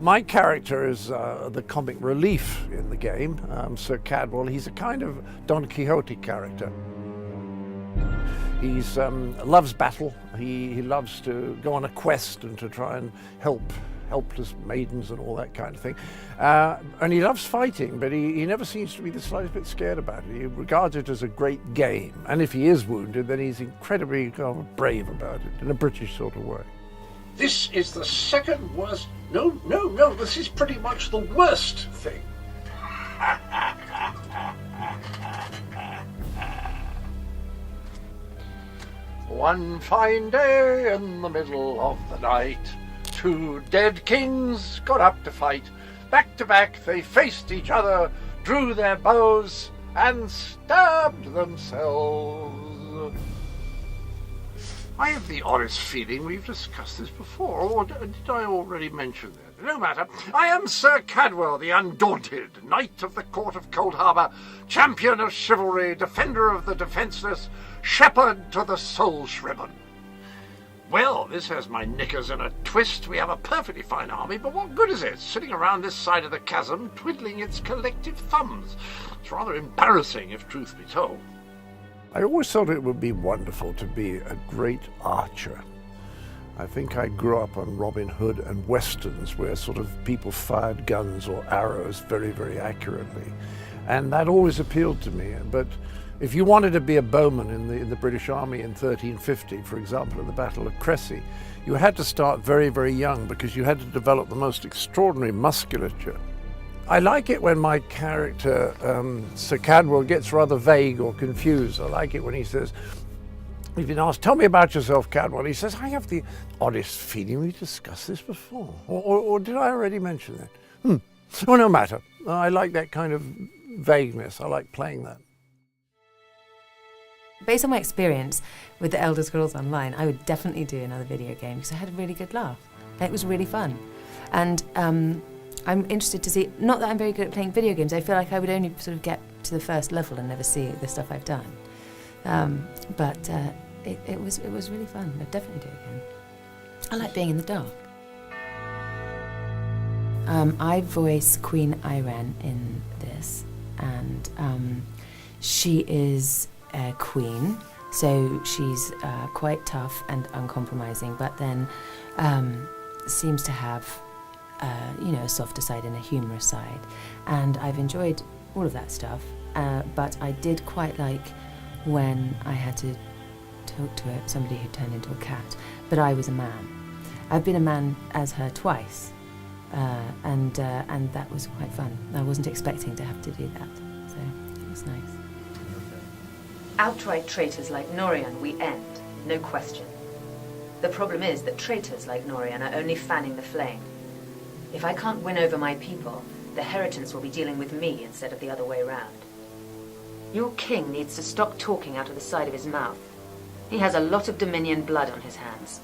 My character is the comic relief in the game, Sir Cadwell. He's a kind of Don Quixote character. He loves battle. He loves to go on a quest and to try and help helpless maidens and all that kind of thing. And he loves fighting, but he never seems to be the slightest bit scared about it. He regards it as a great game. And if he is wounded, then he's incredibly brave about it, in a British sort of way. This is the second worst. No, this is pretty much the worst thing. One fine day in the middle of the night, two dead kings got up to fight. Back to back they faced each other, drew their bows, and stabbed themselves. I have the honest feeling we've discussed this before, or did I already mention that? No matter. I am Sir Cadwell, the Undaunted, Knight of the Court of Cold Harbour, champion of chivalry, defender of the defenceless, shepherd to the soul-shriven. Well, this has my knickers in a twist. We have a perfectly fine army, but what good is it, sitting around this side of the chasm, twiddling its collective thumbs? It's rather embarrassing, if truth be told. I always thought it would be wonderful to be a great archer. I think I grew up on Robin Hood and westerns where sort of people fired guns or arrows very, very accurately. And that always appealed to me. But if you wanted to be a bowman in the British Army in 1350, for example, at the Battle of Crecy, you had to start very, very young because you had to develop the most extraordinary musculature. I like it when my character, Sir Cadwell, gets rather vague or confused. I like it when he says, you've been asked, tell me about yourself, Cadwell. He says, I have the oddest feeling we discussed this before. Or did I already mention that? Oh, no matter. I like that kind of vagueness. I like playing that. Based on my experience with the Elder Scrolls Online, I would definitely do another video game because I had a really good laugh. It was really fun. And I'm interested to see, not that I'm very good at playing video games, I feel like I would only sort of get to the first level and never see the stuff I've done. But it was really fun. I'd definitely do it again. I like being in the dark. I voice Queen Iren in this, and she is a queen, so she's quite tough and uncompromising, but then seems to have a softer side and a humorous side. And I've enjoyed all of that stuff, but I did quite like when I had to talk to somebody who turned into a cat, but I was a man. I've been a man as her twice, and that was quite fun. I wasn't expecting to have to do that, so it was nice. Outright traitors like Norian we end, no question. The problem is that traitors like Norian are only fanning the flame. If I can't win over my people, the Heritants will be dealing with me instead of the other way round. Your king needs to stop talking out of the side of his mouth. He has a lot of Dominion blood on his hands.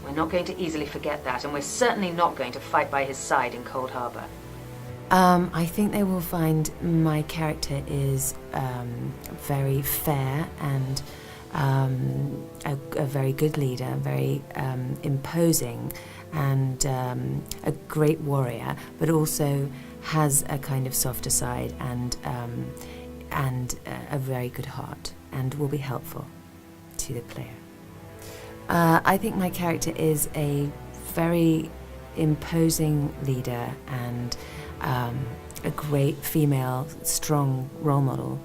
We're not going to easily forget that, and we're certainly not going to fight by his side in Cold Harbour. I think they will find my character is very fair and a very good leader, very imposing, and a great warrior, but also has a kind of softer side and a very good heart, and will be helpful to the player. I think my character is a very imposing leader and a great female, strong role model.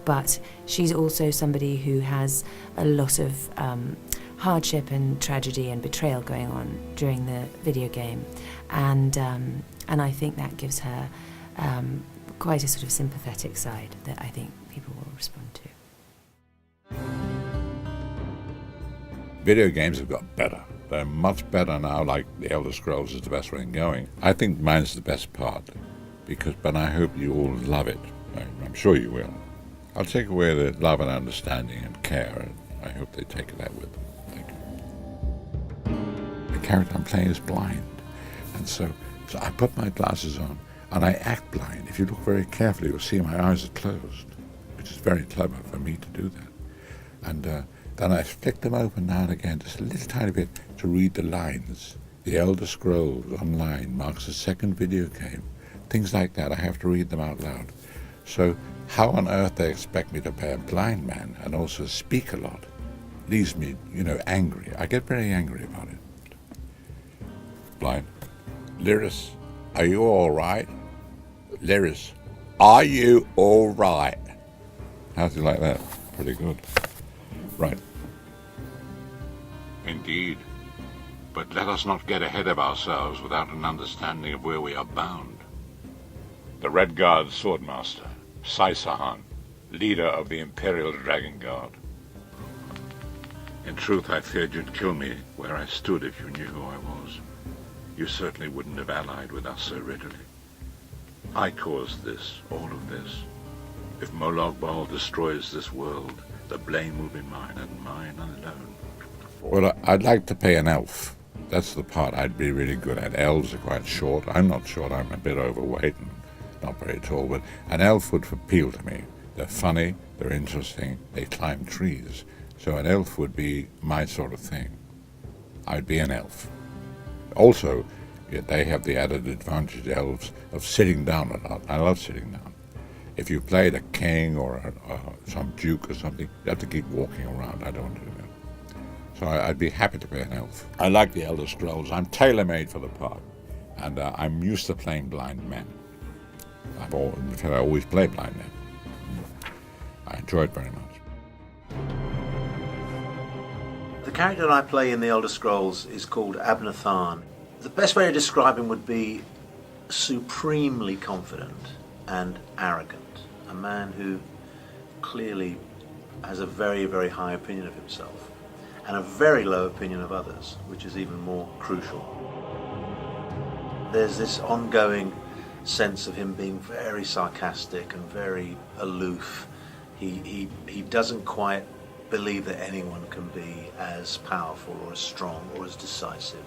But she's also somebody who has a lot of hardship and tragedy and betrayal going on during the video game. And I think that gives her quite a sort of sympathetic side that I think people will respond to. Video games have got better. They're much better now, like The Elder Scrolls is the best one going. I think mine's the best part, but I hope you all love it. I'm sure you will. I'll take away the love and understanding and care, and I hope they take that with them. Thank you. The character I'm playing is blind, and so I put my glasses on, and I act blind. If you look very carefully, you'll see my eyes are closed, which is very clever for me to do that. And then I flick them open now and again, just a little tiny bit, to read the lines The Elder Scrolls Online marks the second video game. Things like that, I have to read them out loud. So how on earth they expect me to play a blind man and also speak a lot leaves me, angry. I get very angry about it. Blind. Lyris, are you all right? Lyris, are you all right? How's he like that? Pretty good. Right. Indeed. But let us not get ahead of ourselves without an understanding of where we are bound. The Red Guard Swordmaster, Saisahan, leader of the Imperial Dragon Guard. In truth, I feared you'd kill me where I stood if you knew who I was. You certainly wouldn't have allied with us so readily. I caused this, all of this. If Molag Bal destroys this world, the blame will be mine and mine alone. Well, I'd like to play an elf. That's the part I'd be really good at. Elves are quite short. I'm not short, I'm a bit overweight and not very tall, but an elf would appeal to me. They're funny, they're interesting, they climb trees. So an elf would be my sort of thing. I'd be an elf. Also, they have the added advantage, elves, of sitting down a lot. I love sitting down. If you played a king or some duke or something, you have to keep walking around. I don't want to do that. So I'd be happy to play an elf. I like the Elder Scrolls. I'm tailor-made for the part. And I'm used to playing blind men. I always play blind men. I enjoy it very much. The character that I play in the Elder Scrolls is called Abnathan. The best way to describe him would be supremely confident and arrogant. A man who clearly has a very, very high opinion of himself and a very low opinion of others, which is even more crucial. There's this ongoing sense of him being very sarcastic and very aloof. He doesn't quite believe that anyone can be as powerful or as strong or as decisive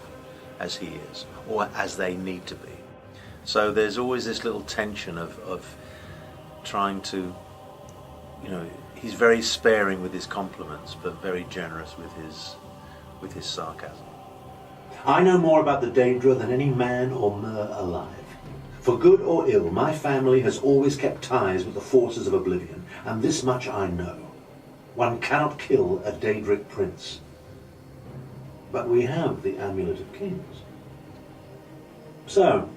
as he is, or as they need to be. So there's always this little tension of trying to, he's very sparing with his compliments, but very generous with his sarcasm. I know more about the Daedra than any man or mer alive. For good or ill, my family has always kept ties with the forces of oblivion, and this much I know. One cannot kill a Daedric prince. But we have the Amulet of Kings. So,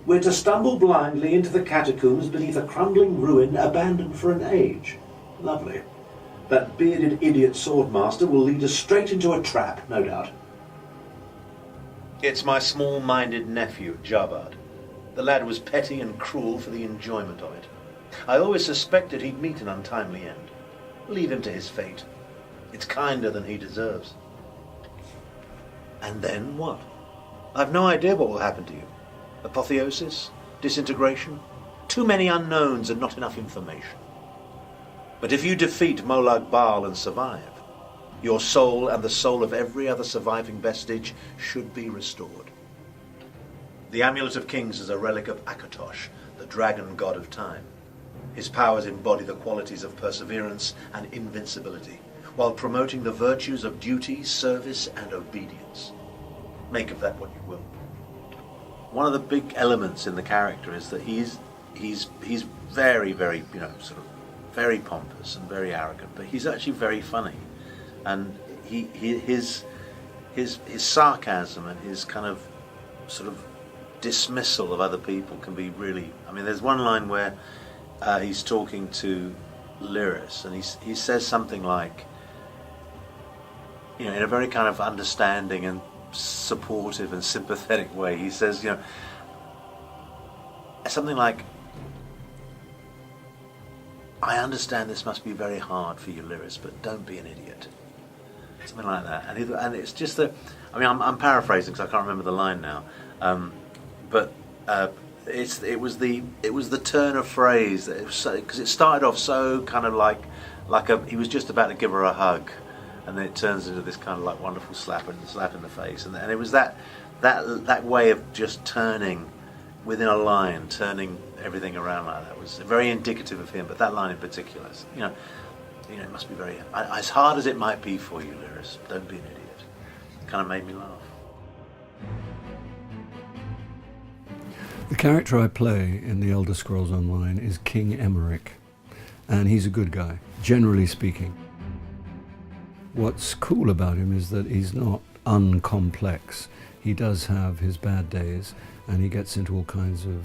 we're to stumble blindly into the catacombs beneath a crumbling ruin abandoned for an age. Lovely. That bearded idiot swordmaster will lead us straight into a trap, no doubt. It's my small-minded nephew, Jabad. The lad was petty and cruel for the enjoyment of it. I always suspected he'd meet an untimely end. Leave him to his fate. It's kinder than he deserves. And then what? I've no idea what will happen to you. Apotheosis? Disintegration? Too many unknowns and not enough information. But if you defeat Molag Bal and survive, your soul and the soul of every other surviving vestige should be restored. The Amulet of Kings is a relic of Akatosh, the dragon god of time. His powers embody the qualities of perseverance and invincibility, while promoting the virtues of duty, service, and obedience. Make of that what you will. One of the big elements in the character is that he's very, very, sort of very pompous and very arrogant, but he's actually very funny, and his sarcasm and his kind of sort of dismissal of other people can be really. I mean, there's one line where he's talking to Lyris, and he says something like, in a very kind of understanding and supportive and sympathetic way, he says, something like, I understand this must be very hard for you, Lyris, but don't be an idiot. Something like that. And it's just that, I'm paraphrasing because I can't remember the line now, but it was the turn of phrase that because it started off so kind of like he was just about to give her a hug, and then it turns into this kind of like wonderful slap in the face, and it was that way of just turning within a line, turning everything around like that was very indicative of him. But that line in particular, it must be very, as hard as it might be for you, Lyris, don't be an idiot. It kind of made me laugh. The character I play in the Elder Scrolls Online is King Emeric, and he's a good guy, generally speaking. What's cool about him is that he's not uncomplex. He does have his bad days, and he gets into all kinds of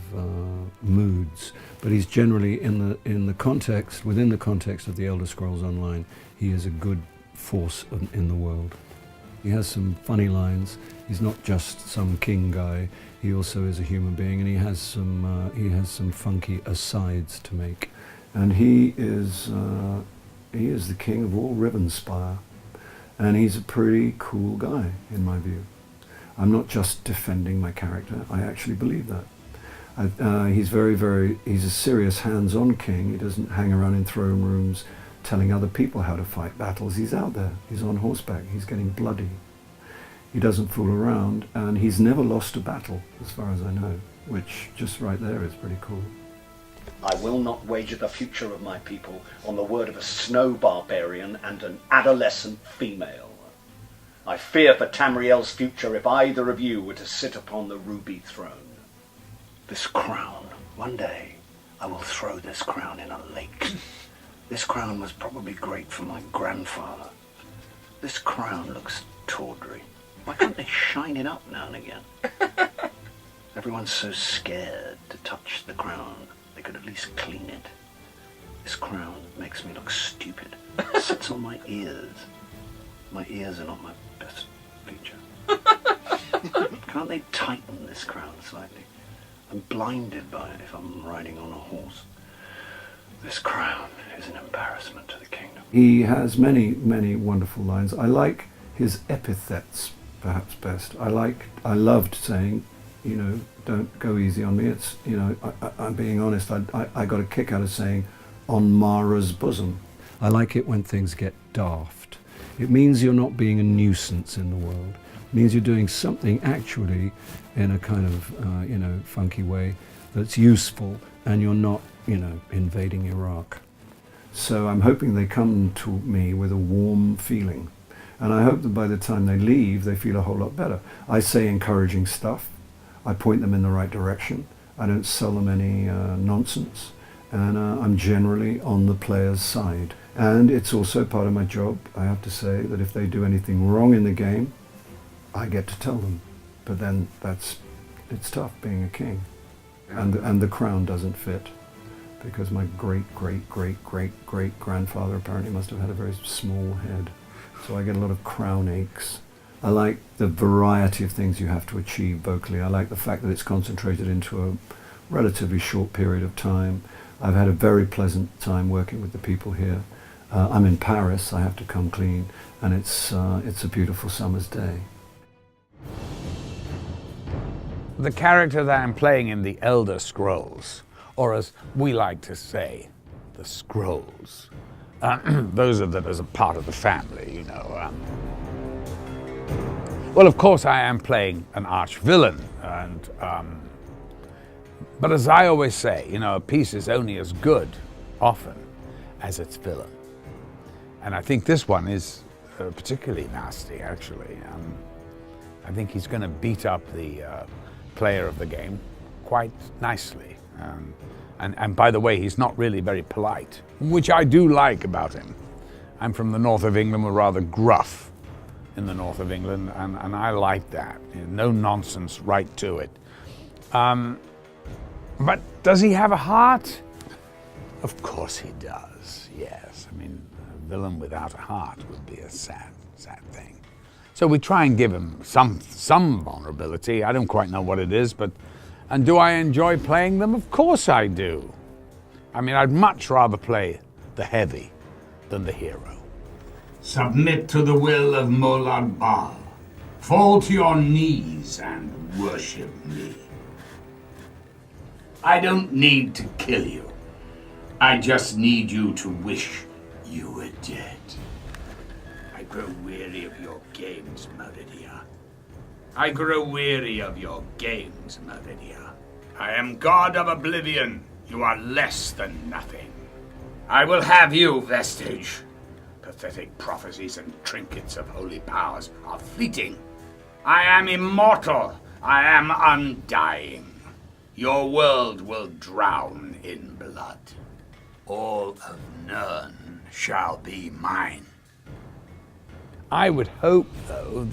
moods. But he's generally within the context of the Elder Scrolls Online, he is a good force in the world. He has some funny lines. He's not just some king guy. He also is a human being, and he has some funky asides to make. And he is the king of all Rivenspire, and he's a pretty cool guy in my view. I'm not just defending my character, I actually believe that. He's he's a serious hands-on king. He doesn't hang around in throne rooms telling other people how to fight battles. He's out there, he's on horseback, he's getting bloody. He doesn't fool around, and he's never lost a battle, as far as I know, which just right there is pretty cool. I will not wager the future of my people on the word of a snow barbarian and an adolescent female. I fear for Tamriel's future if either of you were to sit upon the ruby throne. This crown, one day, I will throw this crown in a lake. This crown was probably great for my grandfather. This crown looks tawdry. Why can't they shine it up now and again? Everyone's so scared to touch the crown. They could at least clean it. This crown makes me look stupid. It sits on my ears. My ears are not my best feature. Can't they tighten this crown slightly? I'm blinded by it if I'm riding on a horse. This crown is an embarrassment to the kingdom. He has many, many wonderful lines. I like his epithets perhaps best. I loved saying, don't go easy on me. It's, I'm being honest. I got a kick out of saying, on Mara's bosom. I like it when things get daft. It means you're not being a nuisance in the world. It means you're doing something actually in a kind of, funky way that's useful, and you're not, invading Iraq. So I'm hoping they come to me with a warm feeling. And I hope that by the time they leave, they feel a whole lot better. I say encouraging stuff. I point them in the right direction. I don't sell them any nonsense. And I'm generally on the player's side. And it's also part of my job, I have to say, that if they do anything wrong in the game, I get to tell them. But then it's tough being a king. And the crown doesn't fit, because my great-great-great-great-great-grandfather apparently must have had a very small head. So I get a lot of crown aches. I like the variety of things you have to achieve vocally. I like the fact that it's concentrated into a relatively short period of time. I've had a very pleasant time working with the people here. I'm in Paris, I have to come clean, and it's a beautiful summer's day. The character that I'm playing in the Elder Scrolls, or as we like to say, the Scrolls. Those are that as a part of the family, Well, of course, I am playing an arch-villain, and but as I always say, a piece is only as good, often, as its villain. And I think this one is particularly nasty, actually. I think he's going to beat up the player of the game quite nicely. And by the way, he's not really very polite, which I do like about him. I'm from the north of England. We're rather gruff in the north of England, and I like that. No nonsense, right to it. But does he have a heart? Of course he does, yes. I mean, a villain without a heart would be a sad, sad thing. So we try and give him some vulnerability. I don't quite know what it is, and do I enjoy playing them? Of course I do. I mean, I'd much rather play the heavy than the hero. Submit to the will of Molag Bal. Fall to your knees and worship me. I don't need to kill you. I just need you to wish you were dead. I grow weary of your games, Meridia. I grow weary of your games, Meridia. I am God of Oblivion. You are less than nothing. I will have you, Vestige. Pathetic prophecies and trinkets of holy powers are fleeting. I am immortal. I am undying. Your world will drown in blood. All of Nirn shall be mine. I would hope, though,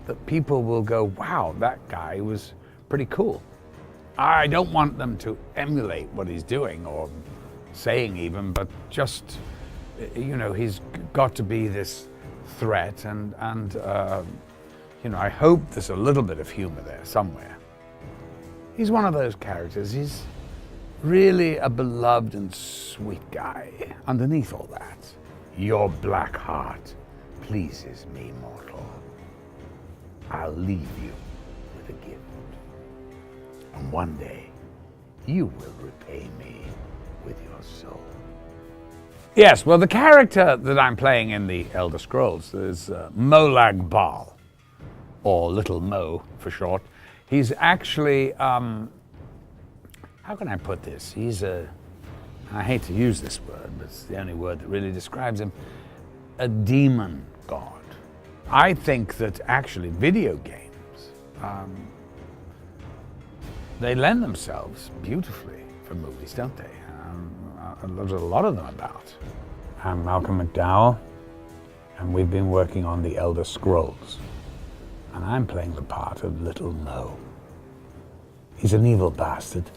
that people will go, wow, that guy was pretty cool. I don't want them to emulate what he's doing or saying even, but just, you know, he's got to be this threat and you know, I hope there's a little bit of humor there somewhere. He's one of those characters. He's really a beloved and sweet guy underneath all that. Your black heart pleases me, mortal. I'll leave you with a gift. And one day, you will repay me with your soul. Yes, well, the character that I'm playing in the Elder Scrolls is Molag Bal, or Little Mo for short. He's actually, how can I put this? He's I hate to use this word, but it's the only word that really describes him, a demon god. I think that actually video games, they lend themselves beautifully for movies, don't they? There's a lot of them about. I'm Malcolm McDowell, and we've been working on the Elder Scrolls, and I'm playing the part of Little Mo. He's an evil bastard.